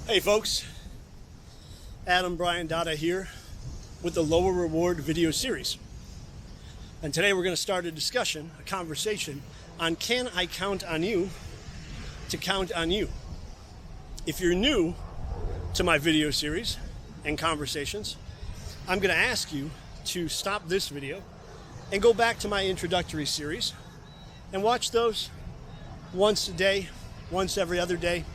Hey folks, Adam Brian Dada here with the Lower Reward video series. And today we're going to start a discussion, a conversation on can I count on you to count on you? If you're new to my video series and conversations, I'm going to ask you to stop this video and go back to my introductory series and watch those once a day, once every other day.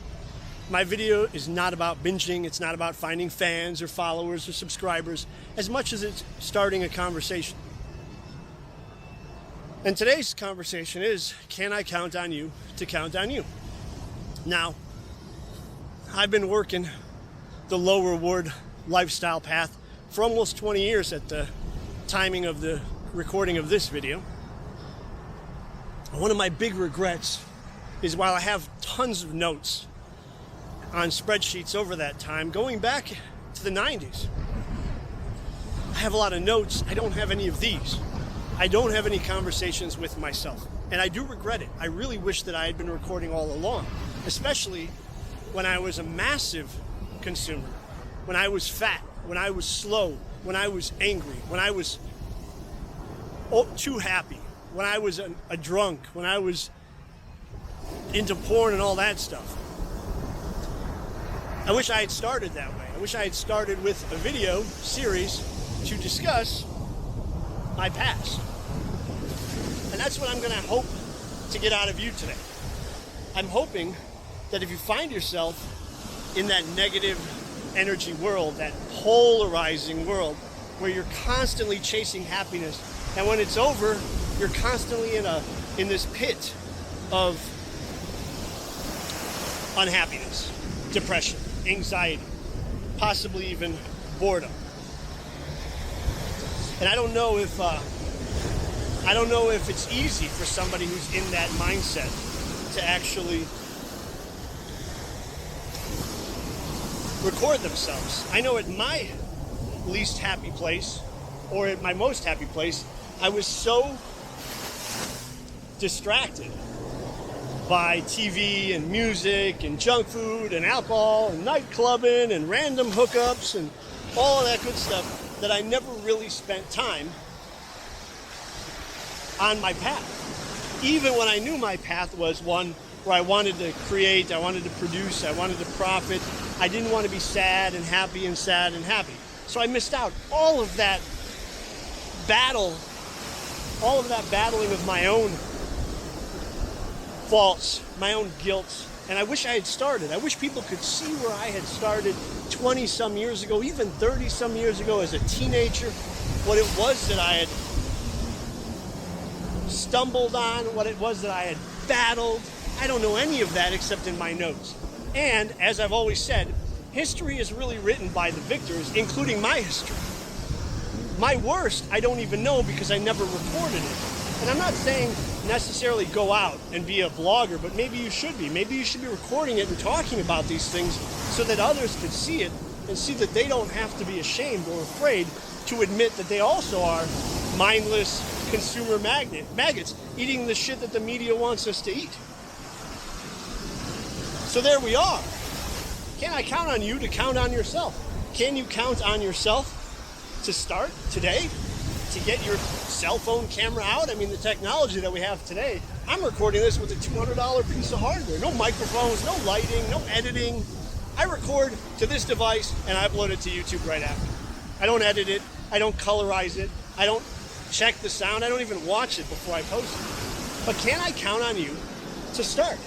My video is not about binging, it's not about finding fans or followers or subscribers, as much as it's starting a conversation. And today's conversation is, can I count on you to count on you? Now, I've been working the low reward lifestyle path for almost 20 years at the timing of the recording of this video. One of my big regrets is while I have tons of notes on spreadsheets over that time, going back to the 90s. I have a lot of notes. I don't have any of these. I don't have any conversations with myself. And I do regret it. I really wish that I had been recording all along, especially when I was a massive consumer, when I was fat, when I was slow, when I was angry, when I was too happy, when I was a drunk, when I was into porn and all that stuff. I wish I had started that way. I wish I had started with a video series to discuss my past. And that's what I'm going to hope to get out of you today. I'm hoping that if you find yourself in that negative energy world, that polarizing world, where you're constantly chasing happiness, and when it's over, you're constantly in this pit of unhappiness, depression, anxiety, possibly even boredom. And I don't know if it's easy for somebody who's in that mindset to actually record themselves. I know at my least happy place, or at my most happy place, I was so distracted by TV and music and junk food and alcohol and night clubbing and random hookups and all of that good stuff that I never really spent time on my path. Even when I knew my path was one where I wanted to create, I wanted to produce, I wanted to profit, I didn't want to be sad and happy and sad and happy. So I missed out. All of that battling of my own faults, my own guilt, and I wish I had started. I wish people could see where I had started 20 some years ago, even 30 some years ago as a teenager, what it was that I had stumbled on, what it was that I had battled. I don't know any of that except in my notes. And as I've always said, history is really written by the victors, including my history. My worst, I don't even know because I never recorded it. And I'm not saying necessarily go out and be a vlogger, but maybe you should be. Maybe you should be recording it and talking about these things so that others could see it and see that they don't have to be ashamed or afraid to admit that they also are mindless consumer maggots eating the shit that the media wants us to eat. So there we are. Can I count on you to count on yourself? Can you count on yourself to start today? To get your cell phone camera out? I mean, the technology that we have today, I'm recording this with a $200 piece of hardware. No microphones, no lighting, no editing. I record to this device and I upload it to YouTube right after. I don't edit it. I don't colorize it. I don't check the sound. I don't even watch it before I post it. But can I count on you to start?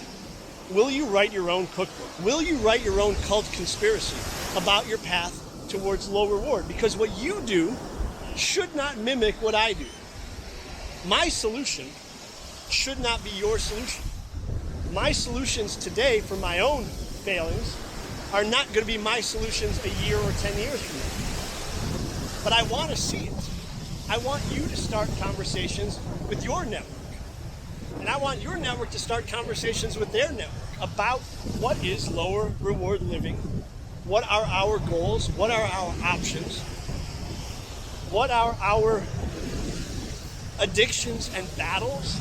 Will you write your own cookbook? Will you write your own cult conspiracy about your path towards low reward? Because what you do should not mimic what I do. My solution should not be your solution. My solutions today for my own failings are not going to be my solutions a year or 10 years from now. But I want to see it. I want you to start conversations with your network. And I want your network to start conversations with their network about what is lower reward living, what are our goals, what are our options, what are our addictions and battles,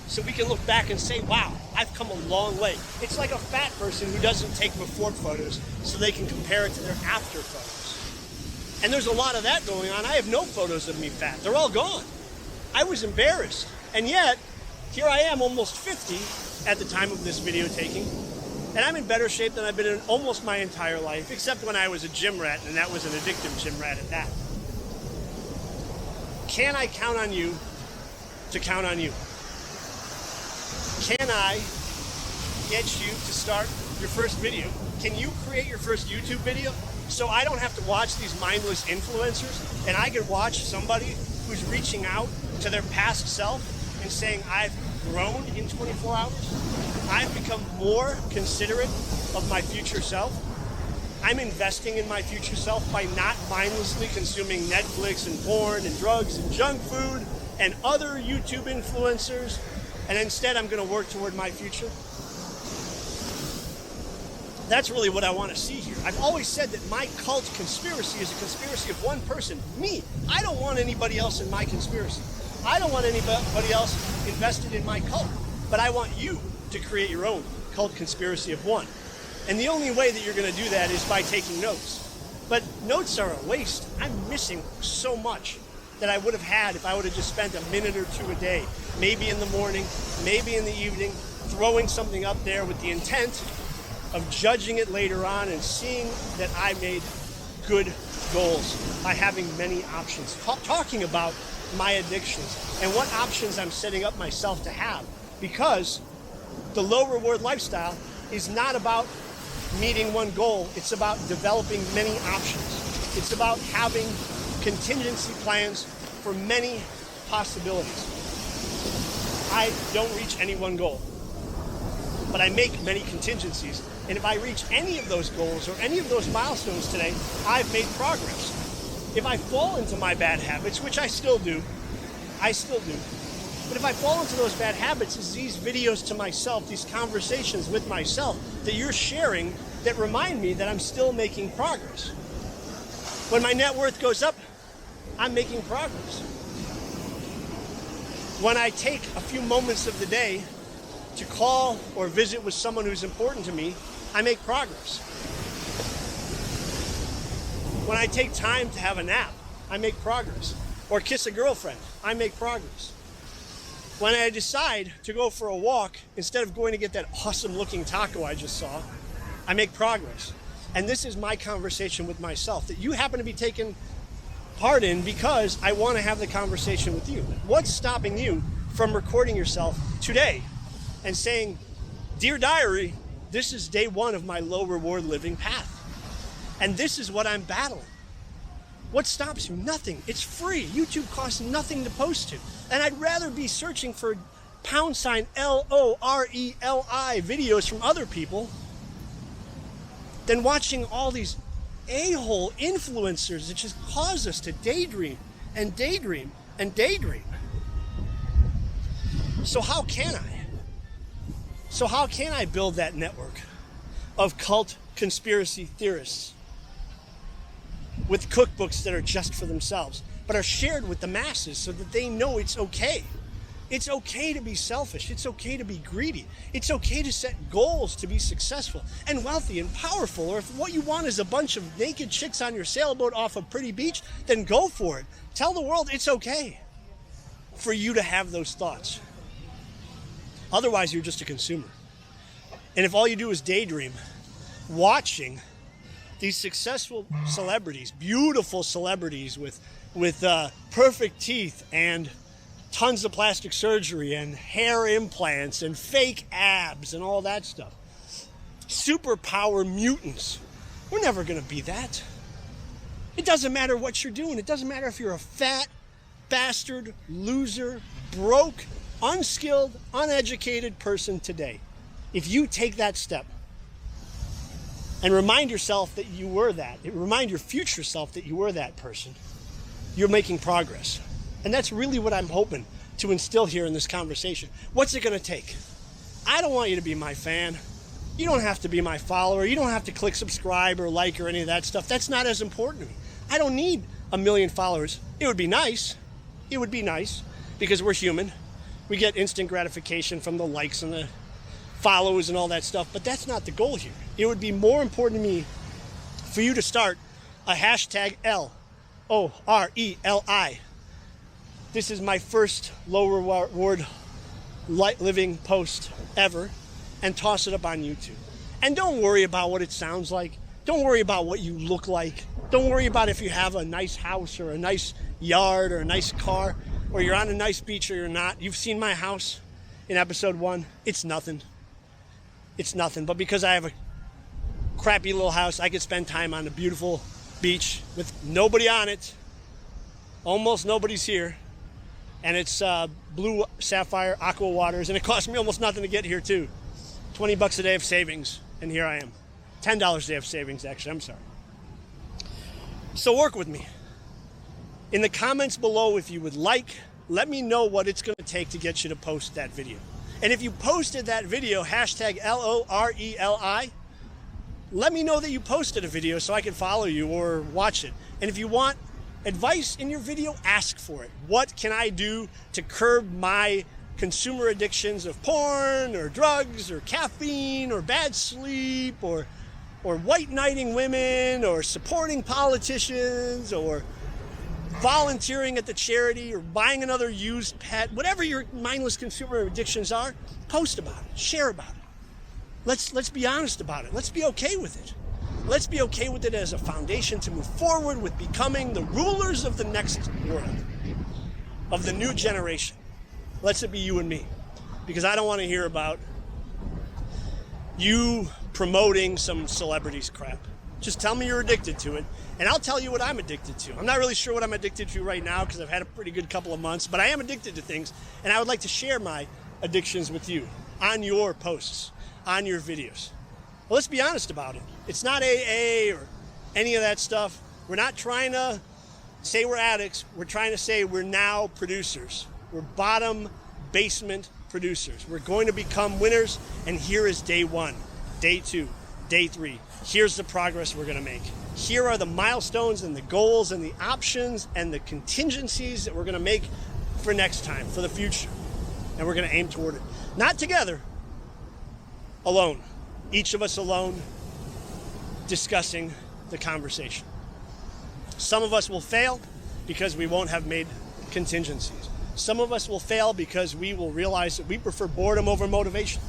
so we can look back and say, wow, I've come a long way. It's like a fat person who doesn't take before photos so they can compare it to their after photos. And there's a lot of that going on. I have no photos of me fat. They're all gone. I was embarrassed. And yet, here I am, almost 50 at the time of this video taking, and I'm in better shape than I've been in almost my entire life, except when I was a gym rat, and that was an addictive gym rat at that. Can I count on you to count on you? Can I get you to start your first video? Can you create your first YouTube video so I don't have to watch these mindless influencers and I can watch somebody who's reaching out to their past self and saying, I've grown in 24 hours. I've become more considerate of my future self. I'm investing in my future self by not mindlessly consuming Netflix and porn and drugs and junk food and other YouTube influencers. And instead, I'm going to work toward my future. That's really what I want to see here. I've always said that my cult conspiracy is a conspiracy of one person, me. I don't want anybody else in my conspiracy. I don't want anybody else invested in my cult, but I want you to create your own cult conspiracy of one. And the only way that you're going to do that is by taking notes. But notes are a waste. I'm missing so much that I would have had if I would have just spent a minute or two a day, maybe in the morning, maybe in the evening, throwing something up there with the intent of judging it later on and seeing that I made good goals by having many options. Talking about my addictions and what options I'm setting up myself to have, because the low reward lifestyle is not about meeting one goal. It's about developing many options. It's about having contingency plans for many possibilities. I don't reach any one goal, but I make many contingencies. And if I reach any of those goals or any of those milestones today, I've made progress. If I fall into my bad habits, which I still do, but if I fall into those bad habits, it's these videos to myself, these conversations with myself that you're sharing that remind me that I'm still making progress. When my net worth goes up, I'm making progress. When I take a few moments of the day to call or visit with someone who's important to me, I make progress. When I take time to have a nap, I make progress. Or kiss a girlfriend, I make progress. When I decide to go for a walk, instead of going to get that awesome looking taco I just saw, I make progress. And this is my conversation with myself that you happen to be taking part in because I want to have the conversation with you. What's stopping you from recording yourself today and saying, Dear Diary, this is day one of my low reward living path. And this is what I'm battling. What stops you? Nothing. It's free. YouTube costs nothing to post to. And I'd rather be searching for # LORELI videos from other people than watching all these a-hole influencers that just cause us to daydream and daydream and daydream. So how can I build that network of cult conspiracy theorists with cookbooks that are just for themselves, but are shared with the masses so that they know it's okay? It's okay to be selfish. It's okay to be greedy. It's okay to set goals to be successful and wealthy and powerful. Or if what you want is a bunch of naked chicks on your sailboat off a pretty beach, then go for it. Tell the world it's okay for you to have those thoughts. Otherwise, you're just a consumer. And if all you do is daydream, watching these successful celebrities, beautiful celebrities with perfect teeth and tons of plastic surgery and hair implants and fake abs and all that stuff. Superpower mutants. We're never going to be that. It doesn't matter what you're doing. It doesn't matter if you're a fat bastard, loser, broke, unskilled, uneducated person today. If you take that step and remind yourself that you were that, remind your future self that you were that person, you're making progress. And that's really what I'm hoping to instill here in this conversation. What's it going to take? I don't want you to be my fan. You don't have to be my follower. You don't have to click subscribe or like or any of that stuff. That's not as important to me. I don't need 1 million followers. It would be nice. It would be nice because we're human. We get instant gratification from the likes and the follows and all that stuff, but that's not the goal here. It would be more important to me for you to start a hashtag LORELI. This is my first low reward living post ever, and toss it up on YouTube. And don't worry about what it sounds like. Don't worry about what you look like. Don't worry about if you have a nice house or a nice yard or a nice car or you're on a nice beach or you're not. You've seen my house in episode 1. It's nothing. It's nothing. But because I have a crappy little house, I could spend time on a beautiful beach with nobody on it. Almost nobody's here. And it's blue sapphire aqua waters, and it cost me almost nothing to get here too. $20 a day of savings, and here I am. $10 a day of savings, actually, I'm sorry. So work with me. In the comments below, if you would like, let me know what it's going to take to get you to post that video. And if you posted that video, hashtag LORELI, let me know that you posted a video so I can follow you or watch it. And if you want advice in your video, ask for it. What can I do to curb my consumer addictions of porn or drugs or caffeine or bad sleep or white knighting women or supporting politicians or volunteering at the charity or buying another used pet? Whatever your mindless consumer addictions are, post about it, share about it. Let's be honest about it. Let's be okay with it. Let's be okay with it as a foundation to move forward with becoming the rulers of the next world, of the new generation. Let's it be you and me, because I don't want to hear about you promoting some celebrities crap. Just tell me you're addicted to it, and I'll tell you what I'm addicted to. I'm not really sure what I'm addicted to right now because I've had a pretty good couple of months, but I am addicted to things, and I would like to share my addictions with you on your posts, on your videos. Well, let's be honest about it. It's not AA or any of that stuff. We're not trying to say we're addicts. We're trying to say we're now producers. We're bottom basement producers. We're going to become winners, and here is day 1, day 2, day 3. Here's the progress we're going to make. Here are the milestones and the goals and the options and the contingencies that we're going to make for next time, for the future. And we're going to aim toward it. Not together, alone. Each of us alone, discussing the conversation. Some of us will fail because we won't have made contingencies. Some of us will fail because we will realize that we prefer boredom over motivation.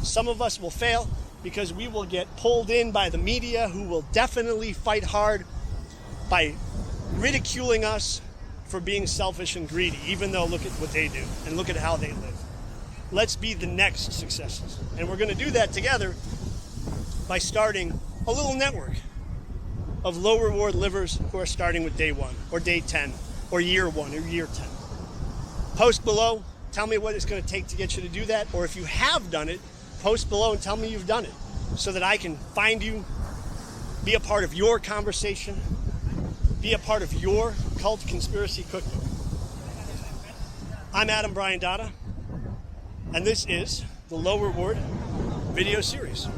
Some of us will fail because we will get pulled in by the media, who will definitely fight hard by ridiculing us for being selfish and greedy, even though look at what they do and look at how they live. Let's be the next successes. And we're going to do that together by starting a little network of low reward livers who are starting with day 1 or day 10 or year 1 or year 10. Post below, tell me what it's going to take to get you to do that. Or if you have done it, post below and tell me you've done it so that I can find you, be a part of your conversation, be a part of your cult conspiracy cookbook. I'm Adam Brian Dada, and this is the Low Reward video series.